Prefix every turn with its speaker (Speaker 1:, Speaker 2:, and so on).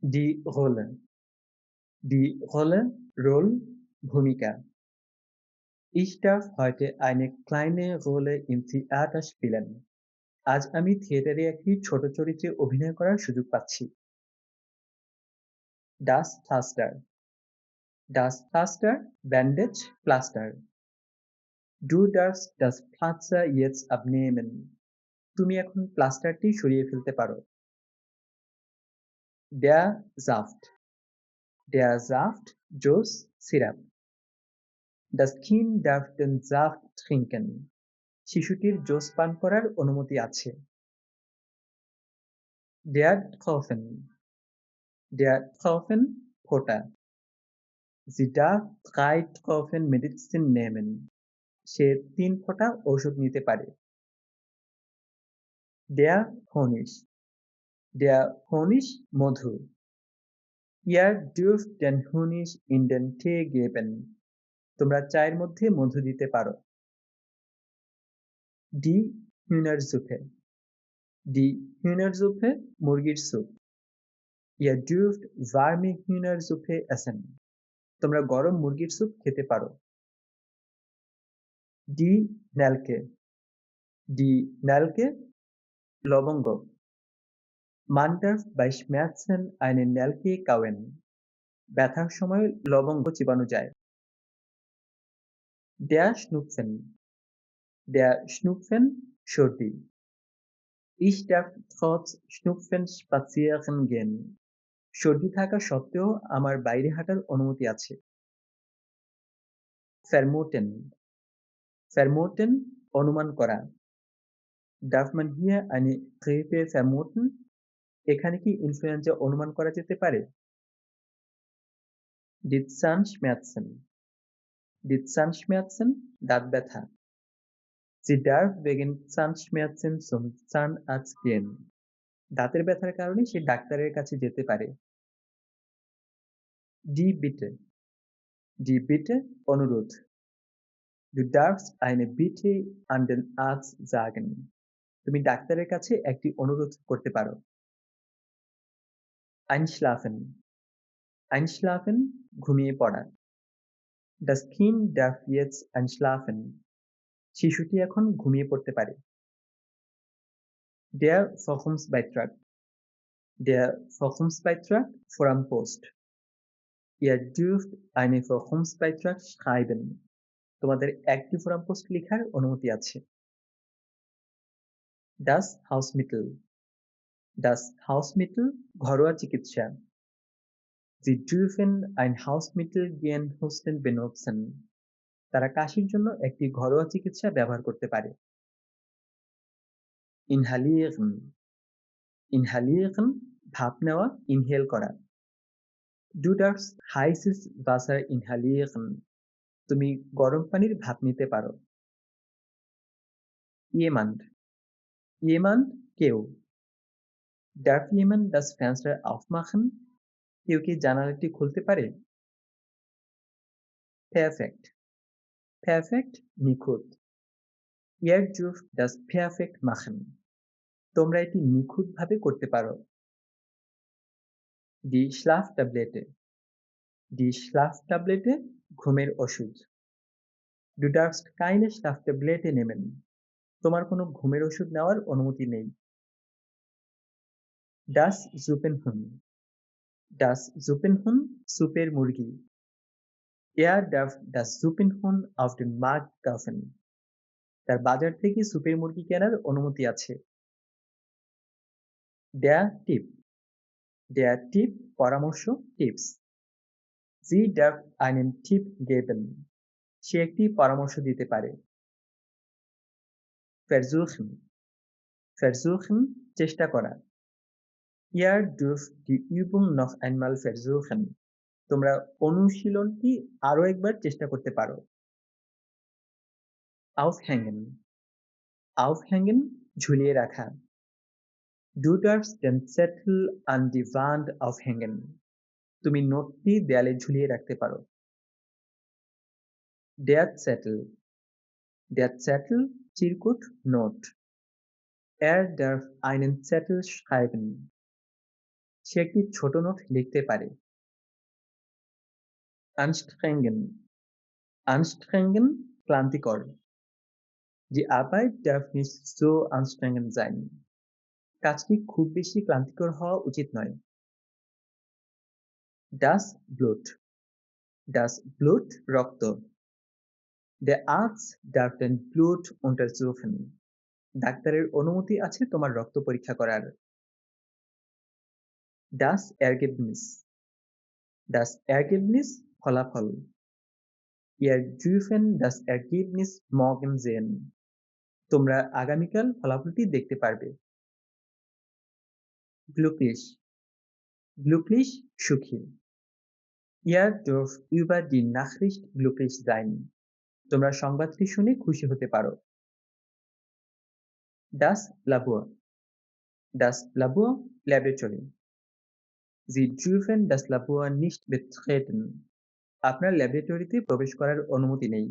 Speaker 1: Die Rolle. Die Rolle, Roll, Bhumika. Ich darf heute eine kleine Rolle im Theater spielen. আজ আমি থিয়েটারে একটি ছোট চরিত্রে অভিনয় করার সুযোগ পাচ্ছি। Das Pflaster. Das Pflaster, Bandage, Pflaster. Du darfst das Pflaster jetzt abnehmen. তুমি এখন প্লাস্টারটি সরিয়ে ফেলতে পারো। Der Saft. Der Saft, Juice, Syrup. Das Kind darf den Saft trinken. শিশুটির জুস পান করার অনুমতি আছে। Der Tropfen. Der Tropfen, ফোঁটা। Sie darf 3 Tropfen Medizin nehmen. সে 3 ফোঁটা ঔষধ নিতে পারে। Der Honig. Der Honig, Madhu. Ihr dürft den Honig in den Tee geben. তোমরা চায়ের মধ্যে মধু দিতে পারো। Die Hühnersuppe. Die Hühnersuppe, মুরগির soup. Ihr dürft warme Hühnersuppe essen. তোমরা গরম মুরগির স্যুপ খেতে পারো। Die Nelke. Die Nelke, লবঙ্গ। Man darf bei Schmerzen eine Nelke kauen. ব্যথার সময় লবঙ্গ চিবানো যায়। Der Schnupfen. Der Schnupfen, সর্দি। Ich darf trotz Schnupfen spazieren gehen. সর্দি থাকা সত্ত্বেও আমার বাইরে হাঁটার অনুমতি আছে। Vermuten. Vermuten, অনুমান করা। Darf man hier eine Grippe vermuten? এখানে কি ইনফ্লুয়েঞ্জা অনুমান করা যেতে পারে? Die Zahnschmerzen. Die Zahnschmerzen, দাঁত ব্যথা। Sie darf wegen Zahnschmerzen zum Zahnarzt gehen. দাঁতের ব্যথার কারণে সে ডাক্তারের কাছে যেতে পারে। Die Bitte. Die Bitte, অনুরোধ। Du darfst eine Bitte an den Arzt sagen. তুমি ডাক্তারের কাছে একটি অনুরোধ করতে পারো। Einschlafen. Einschlafen, ঘুমিয়ে পড়া। Das Kind darf jetzt einschlafen. শিশুটি এখন ঘুমিয়ে পড়তে পারে। Der Forschungsbeitrag. Der Forschungsbeitrag, Forum-Post. Ihr dürft einen Forschungsbeitrag schreiben. তোমাদের একটি ফোরাম পোস্ট লেখার অনুমতি আছে। Das Hausmittel. Das Hausmittel, ঘরোয়া চিকিৎসা। Sie dürfen ein Hausmittel gegen Husten benutzen. তারা কাশির জন্য একটি ঘরোয়া চিকিৎসা ব্যবহার করতে পারে। Inhalieren. Inhalieren, ভাপ নেওয়া, ইনহেল করা। Du darfst heißes Wasser inhalieren. তুমি গরম পানির ভাপ নিতে পারো। Jemand. Jemand, কেউ। Darf jemand das Fenster aufmachen? কেউ কি জানালাটি খুলতে পারে? Perfekt. Perfekt, নিখুঁত। Ihr dürft das perfekt machen. তোমরা এটি নিখুঁতভাবে করতে পারো। Die Schlaftablette. Die Schlaftablette, ঘুমের ওষুধ। Du darfst keine Schlaftablette nehmen. তোমার কোনো ঘুমের ওষুধ নেওয়ার অনুমতি নেই। Das Suppenhuhn. Das Suppenhuhn, সুপের মুরগি। Er darf das Suppenhuhn auf dem Markt kaufen. তার বাজার থেকে সুপের মুরগি কেনার অনুমতি আছে। Der Tipp. Der Tipp, পরামর্শ, tips. Sie darf einen Tipp geben. সে একটি পরামর্শ দিতে পারে। Versuchen. Versuchen, চেষ্টা করা। Ihr dürft die Übung noch einmal versuchen. তোমরা অনুশীলনটি আরো একবার চেষ্টা করতে পারো। Aufhängen. Aufhängen, ঝুলিয়ে রাখা। Du darfst den Zettel an die Wand aufhängen. তুমি নোটটি দেয়ালে ঝুলিয়ে রাখতে পারো। Der Zettel. Der Zettel, চিরকুট, note. Er darf einen Zettel schreiben. সে একটি ছোট নোট লিখতে পারে। anstrengen anstrengen ক্লান্তিকর। Die Arbeit darf nicht so anstrengend sein। কাজটি খুব বেশি ক্লান্তিকর হওয়া উচিত নয়। Das Blut das Blut রক্ত। Der Arzt darf dein Blut untersuchen। ডাক্তারের অনুমতি আছে তোমার রক্ত পরীক্ষা করার। Das Ergebnis das Ergebnis ফলাফল। Ihr dürfen das Ergebnis morgen sehen। তোমরা আগামীকাল ফলাফলটি দেখতে পারবে। Glücklich glücklich সুখী। Ihr dürft über die Nachricht glücklich sein। তোমরা সংবাদটি শুনে খুশি হতে পারো। Das Labor das Labor laboratory. Sie dürfen das Labor nicht betreten। আপনার ল্যাবরেটরিতে প্রবেশ করার অনুমতি নেই।